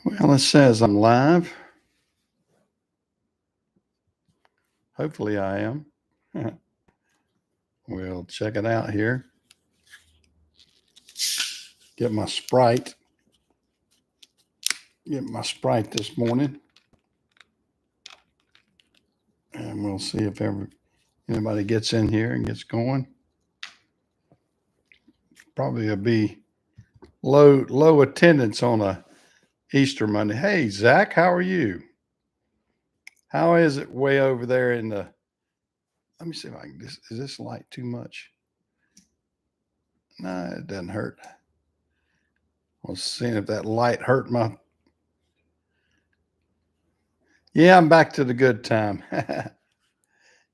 Well, it says I'm live. Hopefully I am. We'll check it out here. Get my Sprite. Get my Sprite this morning. And we'll see if anybody gets in here and gets going. Probably will be low attendance on a Easter Monday. Hey, Zach, how are you? How is it way over there in the? Let me see if I can. Is this light too much? No, it doesn't hurt. I was seeing if that light hurt my. Yeah, I'm back to the good time.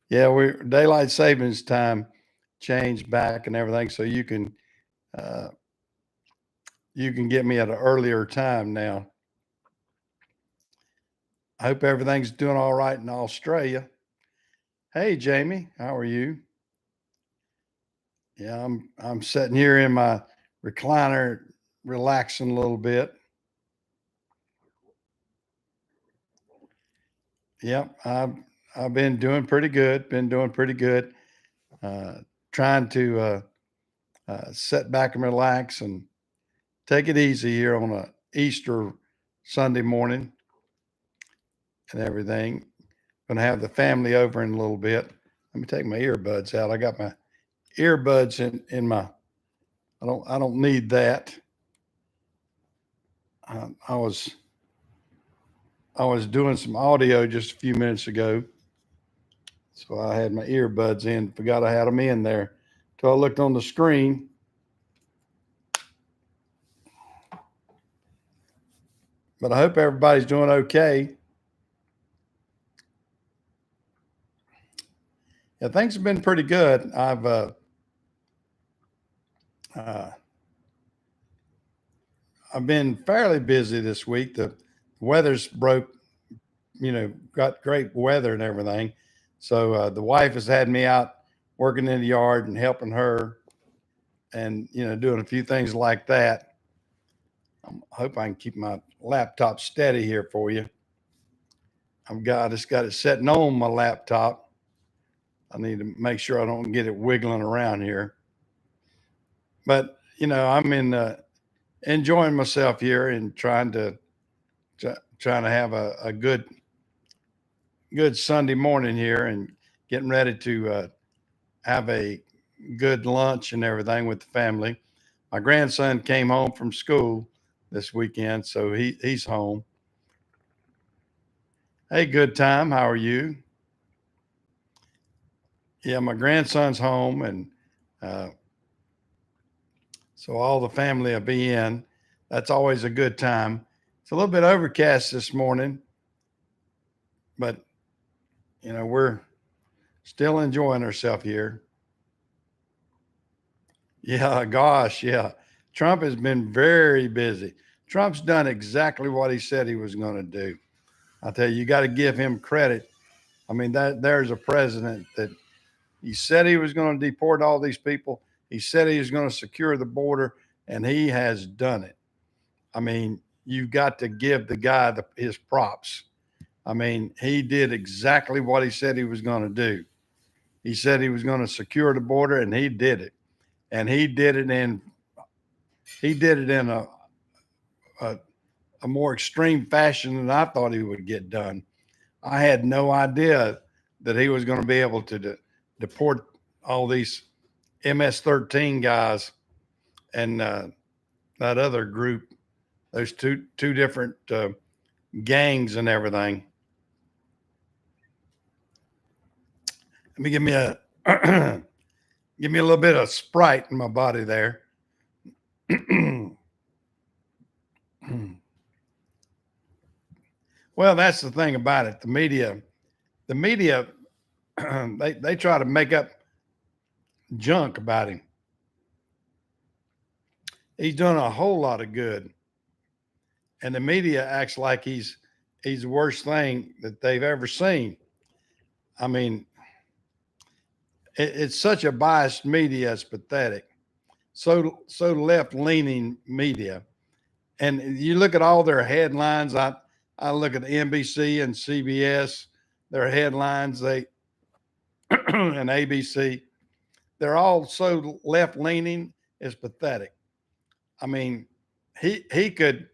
Yeah, we daylight savings time changed back and everything, so uh, you can get me at an earlier time now. I hope everything's doing all right in Australia. Hey, Jamie, how are you? Yeah, I'm sitting here in my recliner, relaxing a little bit. Yep, I've been doing pretty good. Been doing pretty good. Uh, Trying to sit back and relax and take it easy here on a Easter Sunday morning and everything. Gonna have the family over in a little bit. Let me take my earbuds out. I got my earbuds in my. I don't need that. Uh, I was I was doing some audio just a few minutes ago, so I had my earbuds in. Forgot I had them in there. Till I looked on the screen. But I hope everybody's doing okay. Yeah, things have been pretty good. Uh, I've been fairly busy this week. The weather's broke, got great weather and everything. So the wife has had me out working in the yard and helping her, and doing a few things like that. I hope I can keep my laptop steady here for you. I just got it sitting on my laptop. I need to make sure I don't get it wiggling around here. But I'm enjoying myself here and trying to have a good Sunday morning here and getting ready to have a good lunch and everything with the family. My grandson came home from school this weekend, so he's home. Hey, good time. How are you? Yeah, my grandson's home, and uh, so all the family will be in. That's always a good time. It's a little bit overcast this morning, but we're still enjoying ourselves here. Yeah, gosh, yeah. Trump has been very busy. Trump's done exactly what he said he was going to do. I tell you, you got to give him credit. I mean, that there's a president that he said he was going to deport all these people. He said he was going to secure the border, and he has done it. I mean, you've got to give the guy his props. I mean, he did exactly what he said he was going to do. He said he was going to secure the border, and he did it. And he did it in a, a more extreme fashion than I thought he would get done. I had no idea that he was going to be able to deport all these MS-13 guys and that other group, those two different gangs and everything. Let me give me a give me a little bit of Sprite in my body there. Well, that's the thing about it. The media, they try to make up junk about him. He's done a whole lot of good, and the media acts like he's the worst thing that they've ever seen. I mean, it's such a biased media; it's pathetic. So left leaning media, And you look at all their headlines. I look at NBC and CBS, their headlines, they and ABC, they're all so left leaning. It's pathetic. I mean, he could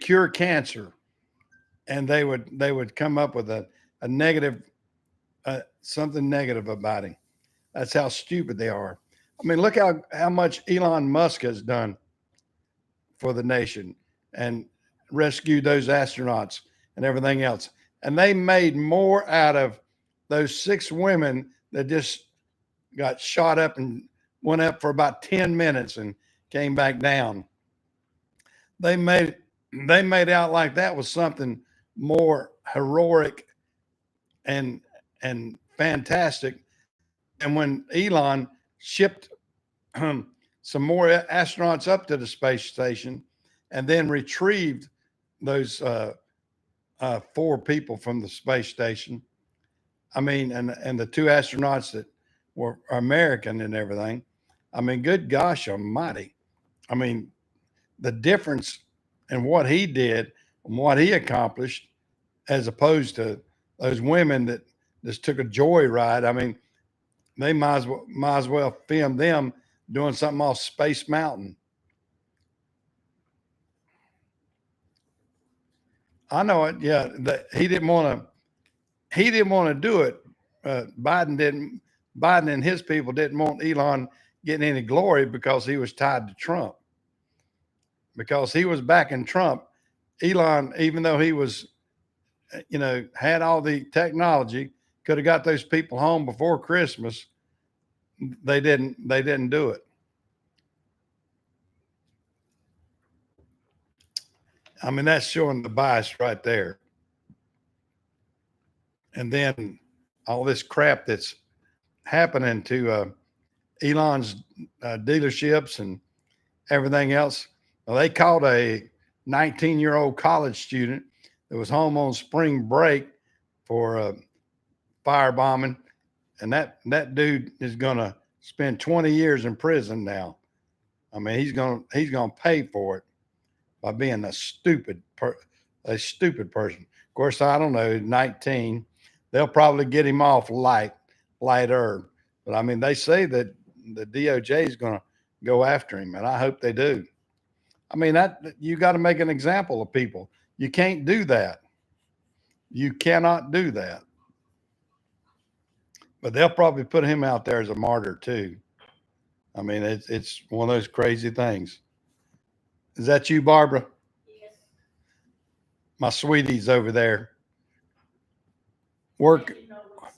cure cancer, and they would come up with a negative something negative about him. That's how stupid they are. I mean, look how much Elon Musk has done for the nation and rescued those astronauts and everything else. And they made more out of those 6 women that just got shot up and went up for about 10 minutes and came back down. They made out like that was something more heroic and fantastic. And when Elon shipped some more astronauts up to the space station and then retrieved those 4 people from the space station, I mean, and the 2 astronauts that were American and everything, I mean, good gosh almighty. I mean, the difference in what he did and what he accomplished as opposed to those women that just took a joyride. I mean, they might as well film them doing something off Space Mountain. I know it. Yeah, he didn't want to do it. Biden didn't. Biden and his people didn't want Elon getting any glory because he was tied to Trump. Because he was backing Trump, Elon, even though he was, had all the technology, could have got those people home before Christmas. They didn't. They didn't do it. I mean, that's showing the bias right there. And then all this crap that's happening to Elon's dealerships and everything else. Well, they caught a 19-year-old college student that was home on spring break for firebombing, and that dude is going to spend 20 years in prison now. I mean, he's going to pay for it by being a stupid person. Of course, I don't know, 19. They'll probably get him off lighter. But I mean, they say that the DOJ is going to go after him, and I hope they do. I mean, that you got to make an example of people. You can't do that. You cannot do that. But they'll probably put him out there as a martyr too. I mean, it's one of those crazy things. Is that you, Barbara? Yes. My sweetie's over there. Work. Making noise.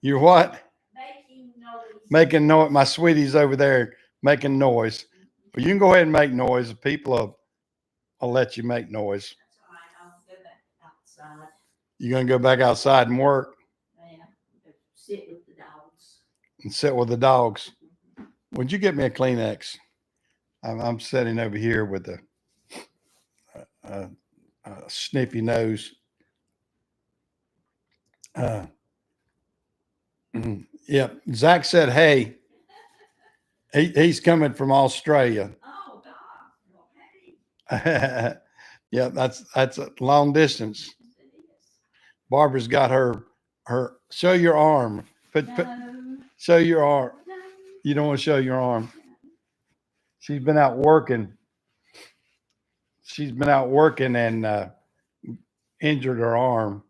You're what? Making noise. Making noise. My sweetie's over there making noise. But you can go ahead and make noise. People will let you make noise. That's all right. I'll go back outside. You're going to go back outside and work Yeah. Sit with the dogs. and sit with the dogs. Would you get me a Kleenex? I'm sitting over here with a sniffy nose. Yeah, Zach said, "Hey, he's coming from Australia." Oh God. Well, hey. Yeah, that's a long distance. It is. Barbara's got her show your arm. No. Show your arm. No. You don't want to show your arm. She's been out working. She's been out working and injured her arm.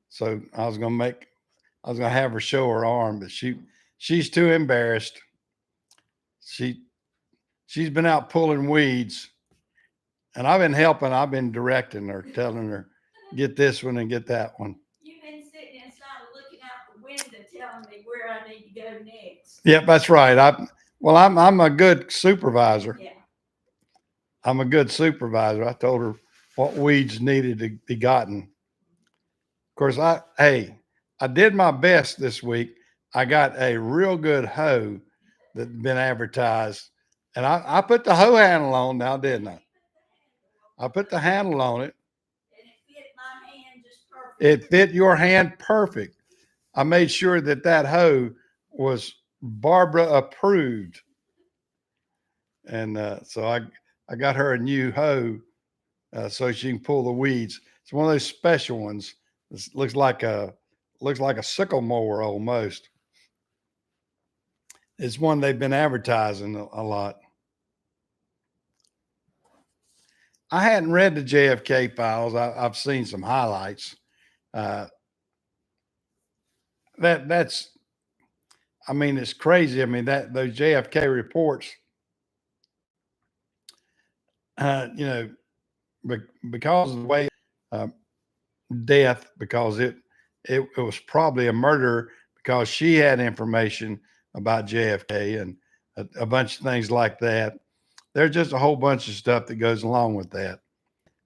So I was gonna have her show her arm, but she's too embarrassed. She's been out pulling weeds, and I've been helping. I've been directing her, telling her, get this one and get that one. You've been sitting inside looking out the window telling me where I need to go next. Yep, that's right. I'm a good supervisor. Yeah. I'm a good supervisor. I told her what weeds needed to be gotten. Of course, I did my best this week. I got a real good hoe that's been advertised, and I put the hoe handle on now, didn't I? I put the handle on it. And it fit my hand just perfect. It fit your hand perfect. I made sure that hoe was Barbara approved. And so I I got her a new hoe so she can pull the weeds. It's one of those special ones. It looks like a sickle mower almost. It's one they've been advertising a lot. I hadn't read the JFK files. I've seen some highlights. That's, I mean, it's crazy. I mean, that those JFK reports, you know, because of the way uh, death, because it was probably a murder because she had information about JFK and a bunch of things like that. There's just a whole bunch of stuff that goes along with that.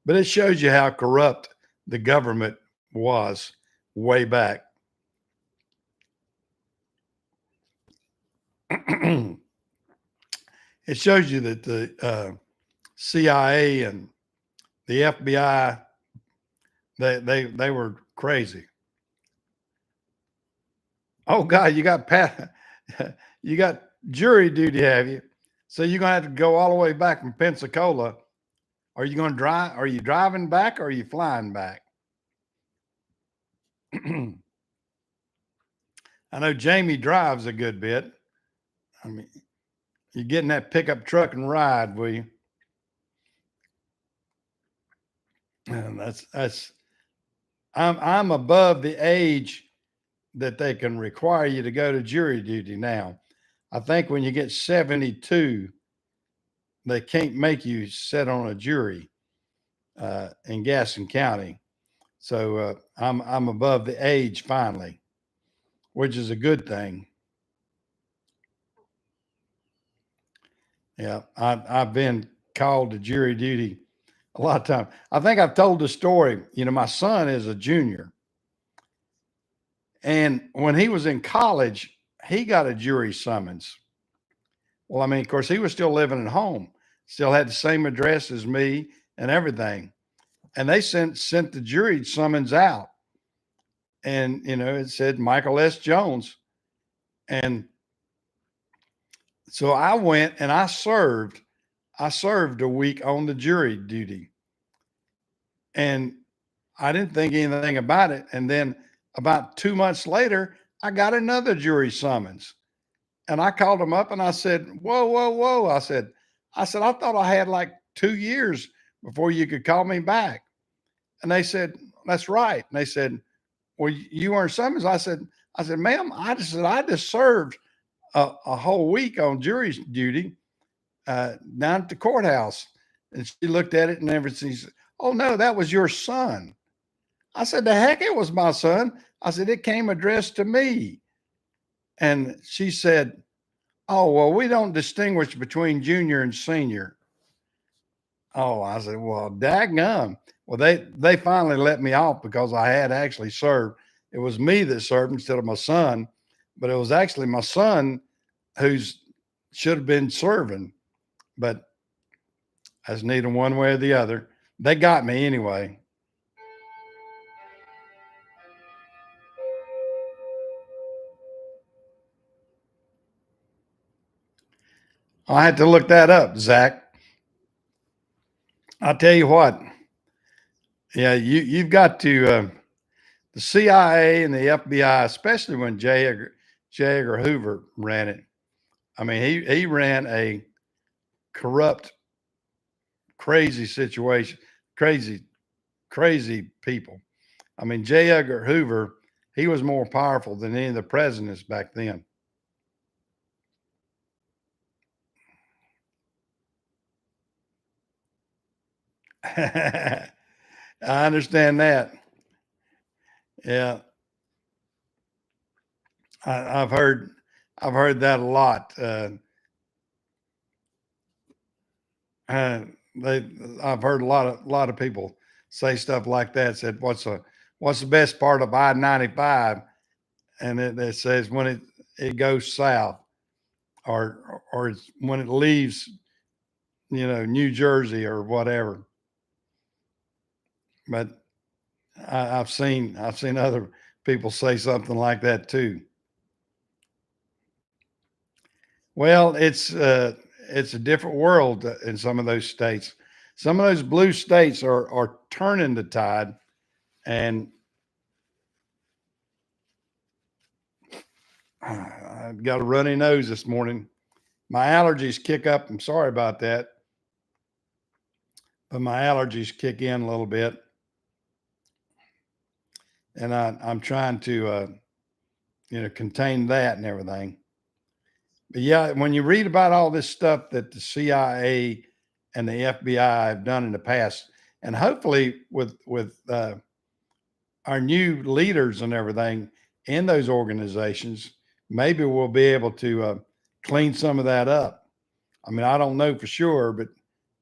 But it shows you how corrupt the government was way back. It shows you that the CIA and the FBI, they were crazy. Oh God, you got you got jury duty, have you? So you're gonna have to go all the way back from Pensacola. Are you gonna drive? Are you driving back or are you flying back? I know Jamie drives a good bit. I mean, you get in that pickup truck and ride, will you? And that's I'm above the age that they can require you to go to jury duty now. I think when you get 72, they can't make you sit on a jury in Gaston County. So I'm above the age finally, which is a good thing. Yeah, I've been called to jury duty a lot of times. I think I've told the story. You know, my son is a junior, and when he was in college, he got a jury summons. Well, I mean, of course, he was still living at home, still had the same address as me and everything. And they sent the jury summons out. And, you know, it said Michael S. Jones. And so I went and I served a week on the jury duty. And I didn't think anything about it. And then about 2 months later, I got another jury summons. And I called them up and I said, whoa, whoa, whoa. I said, I thought I had like 2 years before you could call me back. And they said, that's right. And they said, well, you weren't summons. I said, ma'am, I just served a whole week on jury duty down at the courthouse. And she looked at it and everything. She said, oh no, that was your son. I said, the heck, it was my son. I said, it came addressed to me. And she said, oh, well, we don't distinguish between junior and senior. Oh, I said, well, daggum. Well, they finally let me off because I had actually served. It was me that served instead of my son, but it was actually my son who's should have been serving. But that's neither one way or the other. They got me anyway. I had to look that up, Zach. I'll tell you what. Yeah, you've got to the CIA and the FBI, especially when J. Edgar Hoover ran it. I mean, he ran a corrupt, crazy situation, crazy people. I mean, J. Edgar Hoover, he was more powerful than any of the presidents back then. I understand that. Yeah, I've heard that a lot. Uh, I've heard a lot of people say stuff like that. Said, what's the best part of I-95? And it says when it goes south, or it's when it leaves, you know, New Jersey or whatever. But I've seen other people say something like that too. Well, it's a different world in some of those states. Some of those blue states are turning the tide, and I've got a runny nose this morning. My allergies kick up. I'm sorry about that, but my allergies kick in a little bit, and I'm trying to contain that and everything. But yeah, when you read about all this stuff that the CIA and the FBI have done in the past, and hopefully with our new leaders and everything in those organizations, maybe we'll be able to clean some of that up. I mean, I don't know for sure, but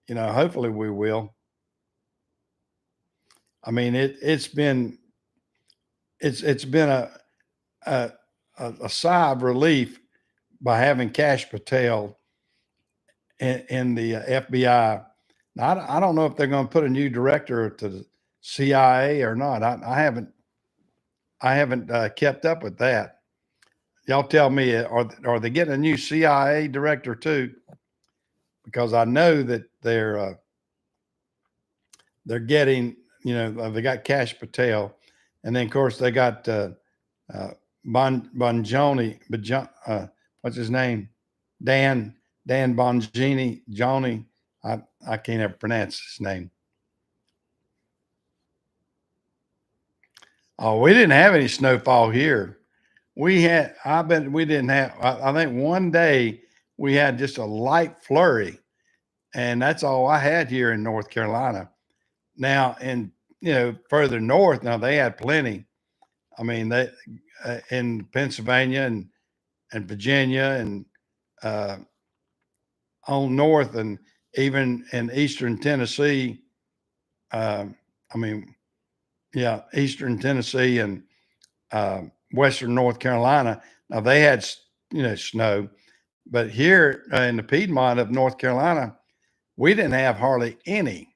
hopefully we will. I mean, it's been a sigh of relief by having Cash Patel in the FBI. Now, I don't know if they're going to put a new director to the CIA or not. I haven't kept up with that. Y'all tell me, are they getting a new CIA director too? Because I know that they're getting, they got Cash Patel, and then of course they got Bonjoni, what's his name? Dan Bongini, Johnny. I can't ever pronounce his name. Oh, we didn't have any snowfall here. We didn't have, I think one day we had just a light flurry, and that's all I had here in North Carolina. Now, further north, now they had plenty. I mean, they in Pennsylvania and Virginia and on north, and even in eastern Tennessee. Eastern Tennessee and western North Carolina. Now they had snow, but here in the Piedmont of North Carolina, we didn't have hardly any.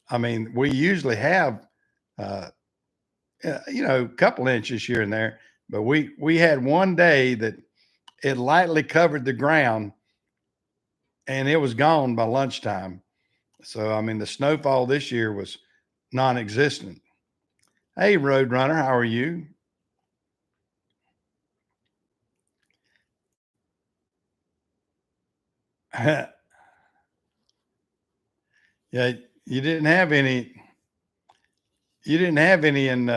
I mean, we usually have a couple inches here and there, but we had one day that it lightly covered the ground, and it was gone by lunchtime. So I mean, the snowfall this year was non-existent. Hey, Roadrunner, how are you? Yeah, you didn't have any. You didn't have any in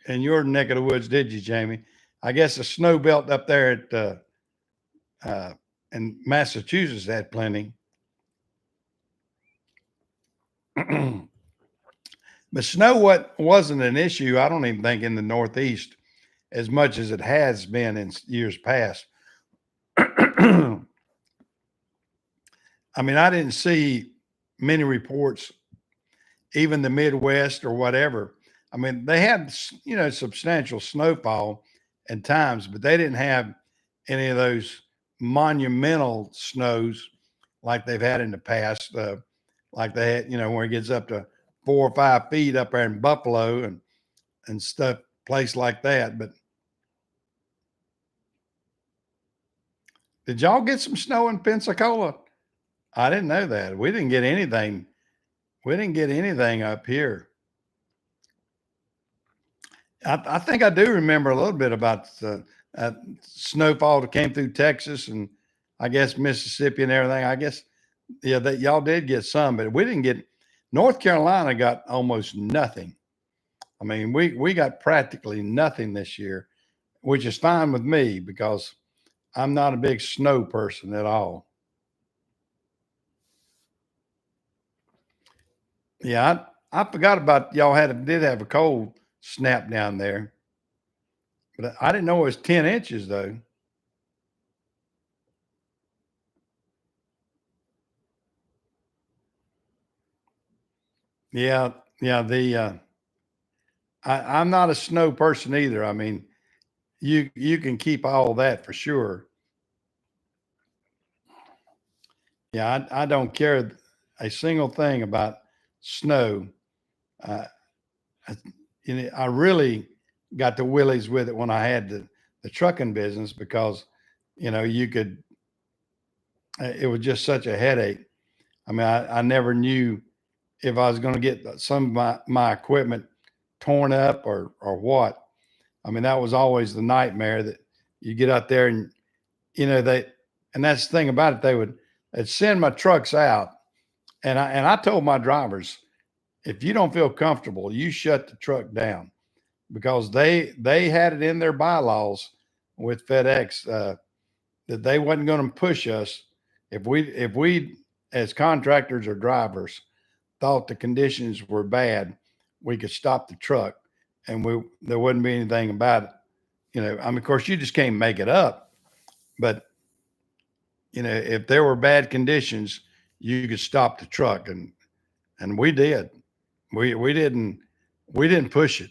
your neck of the woods, did you, Jamie? I guess the snow belt up there in Massachusetts had plenty. But snow wasn't an issue, I don't even think, in the Northeast as much as it has been in years past. I mean, I didn't see many reports, even the Midwest or whatever. I mean, they had, substantial snowfall at times, but they didn't have any of those monumental snows like they've had in the past. Like they had, where it gets up to 4 or 5 feet up there in Buffalo and stuff, place like that. But did y'all get some snow in Pensacola? I didn't know that. We didn't get anything. We didn't get anything up here. I think I do remember a little bit about the snowfall that came through Texas and I guess Mississippi and everything. I guess, yeah, that y'all did get some, but we didn't get. North Carolina got almost nothing. I mean, we got practically nothing this year, which is fine with me because I'm not a big snow person at all. Yeah, I forgot about y'all did have a cold snap down there, but I didn't know it was 10 inches though. Yeah, yeah. I'm not a snow person either. I mean, you can keep all that for sure. Yeah, I don't care a single thing about snow. Uh, I, I really got the willies with it when I had the trucking business because, you could it was just such a headache. I mean, I never knew if I was going to get some of my equipment torn up or what. I mean, that was always the nightmare that you get out there and, and that's the thing about it. They'd send my trucks out, and I told my drivers, if you don't feel comfortable, you shut the truck down, because they had it in their bylaws with FedEx that they wasn't going to push us if we as contractors or drivers thought the conditions were bad, we could stop the truck, and there wouldn't be anything about it. I mean, of course, you just can't make it up, but if there were bad conditions, you could stop the truck, and we did. We didn't push it.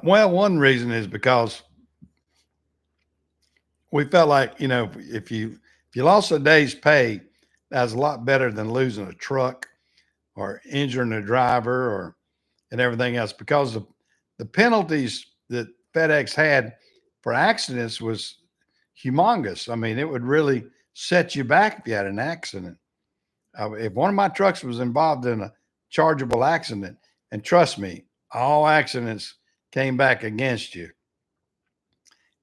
One reason is because we felt like, if you lost a day's pay, that's a lot better than losing a truck or injuring a driver and everything else, because the penalties that FedEx had for accidents was humongous. I mean, it would really set you back if you had an accident. If one of my trucks was involved in a chargeable accident, and trust me, all accidents came back against you.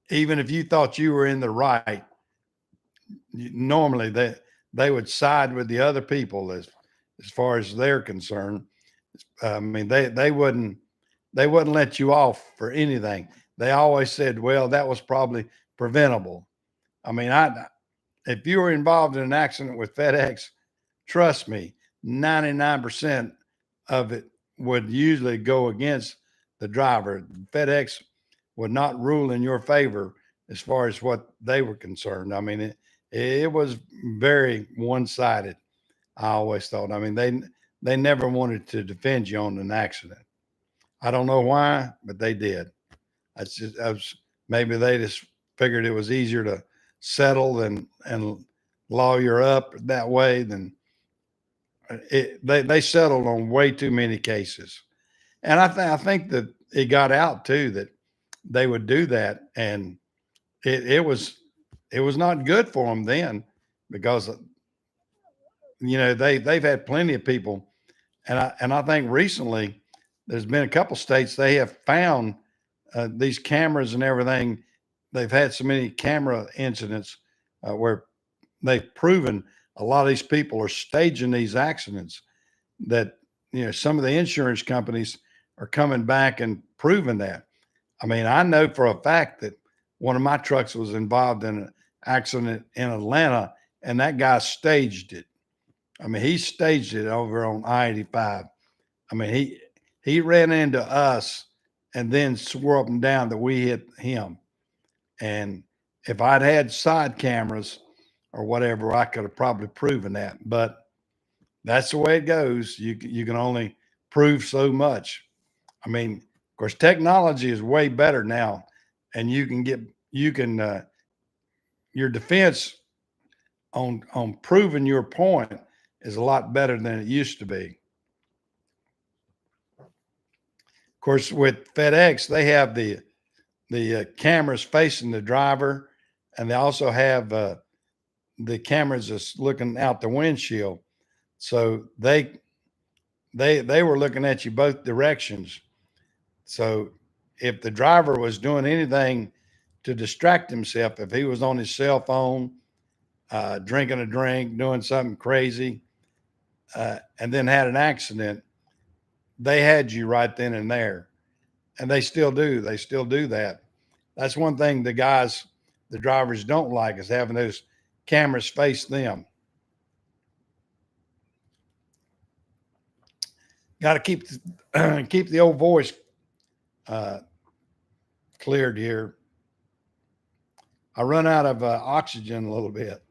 Even if you thought you were in the right, normally they would side with the other people as far as they're concerned. I mean, they wouldn't let you off for anything. They always said, well, that was probably preventable. I mean, if you were involved in an accident with FedEx, trust me, 99% of it would usually go against the driver. FedEx would not rule in your favor as far as what they were concerned. I mean, it was very one-sided. I always thought. I mean, they never wanted to defend you on an accident. I don't know why, but they did. Maybe they just figured it was easier to settle and lawyer up that way than they settled on way too many cases. And I think that it got out too that they would do that, and it was not good for them then, because they've had plenty of people, and I think recently there's been a couple states they have found these cameras and everything. They've had so many camera incidents where they've proven a lot of these people are staging these accidents, that some of the insurance companies are coming back and proving that. I mean, I know for a fact that one of my trucks was involved in an accident in Atlanta, and that guy staged it. I mean, he staged it over on I-85. I mean, he ran into us and then swore up and down that we hit him. And if I'd had side cameras or whatever, I could have probably proven that. But that's the way it goes. You can only prove so much. I mean, of course, technology is way better now, and your defense on proving your point is a lot better than it used to be. Of course, with FedEx, they have the cameras facing the driver, and they also have the cameras that's looking out the windshield. So they were looking at you both directions. So if the driver was doing anything to distract himself, if he was on his cell phone, drinking a drink, doing something crazy, and then had an accident, they had you right then and there. And they still do. They still do that. That's one thing the drivers don't like, is having those cameras face them. Got to keep the old voice cleared here. I run out of oxygen a little bit.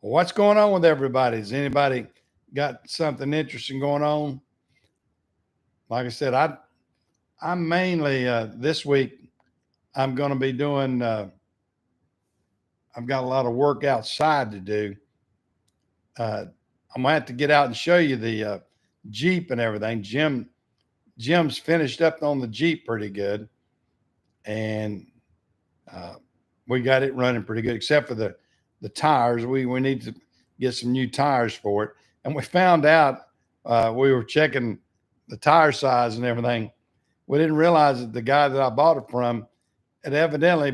Well, what's going on with everybody? Has anybody got something interesting going on? Like I said, I'm mainly this week, I'm going to be doing, I've got a lot of work outside to do. I'm going to have to get out and show you the Jeep and everything. Jim's finished up on the Jeep pretty good. and we got it running pretty good, except for the tires. We need to get some new tires for it. And we found out we were checking the tire size and everything. We didn't realize that the guy that I bought it from had evidently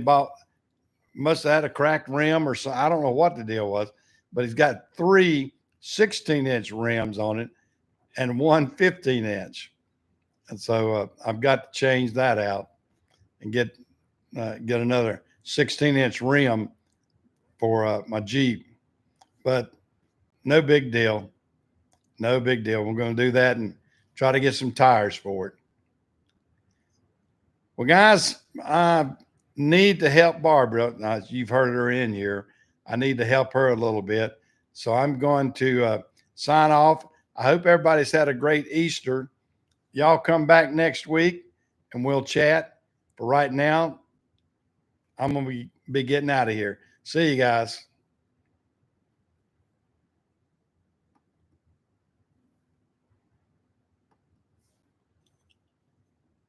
must have had a cracked rim or something. I don't know what the deal was, but he's got 3 16-inch rims on it and one 15-inch. And so I've got to change that out and get another 16-inch rim for my Jeep. But no big deal. No big deal. We're going to do that and try to get some tires for it. Well, guys, I need to help Barbara. Now, you've heard her in here. I need to help her a little bit. So I'm going to sign off. I hope everybody's had a great Easter. Y'all come back next week and we'll chat. For right now, I'm going to be getting out of here. See you guys.